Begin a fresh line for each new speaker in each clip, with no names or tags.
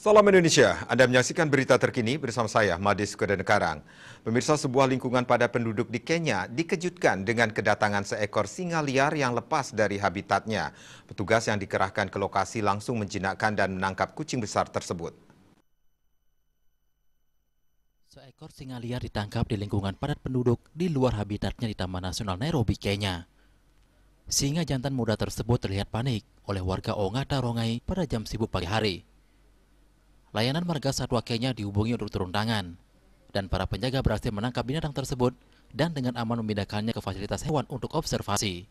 Salam Indonesia, Anda menyaksikan berita terkini bersama saya, Madis Kudankarang. Pemirsa, sebuah lingkungan padat penduduk di Kenya dikejutkan dengan kedatangan seekor singa liar yang lepas dari habitatnya. Petugas yang dikerahkan ke lokasi langsung menjinakkan dan menangkap kucing besar tersebut.
Seekor singa liar ditangkap di lingkungan padat penduduk di luar habitatnya di Taman Nasional Nairobi, Kenya. Singa jantan muda tersebut terlihat panik oleh warga Ongata Rongai pada jam sibuk pagi hari. Layanan Marga Satwa Kenya dihubungi untuk turun tangan, dan para penjaga berhasil menangkap binatang tersebut dan dengan aman memindahkannya ke fasilitas hewan untuk observasi.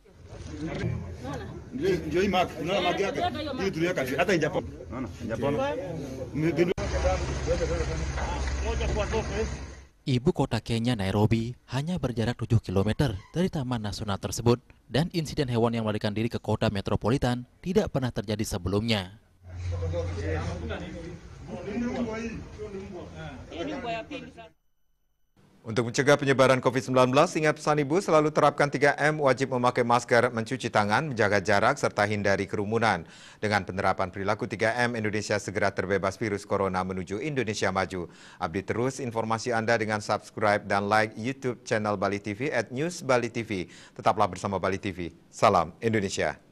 Ibu kota Kenya, Nairobi, hanya berjarak 7 km dari Taman Nasional tersebut, dan insiden hewan yang melarikan diri ke kota metropolitan tidak pernah terjadi sebelumnya.
Untuk mencegah penyebaran COVID-19, ingat pesan Ibu selalu terapkan 3M, wajib memakai masker, mencuci tangan, menjaga jarak, serta hindari kerumunan. Dengan penerapan perilaku 3M, Indonesia segera terbebas virus corona menuju Indonesia maju. Update terus informasi Anda dengan subscribe dan like YouTube channel Bali TV @newsbalitv. Tetaplah bersama Bali TV. Salam Indonesia.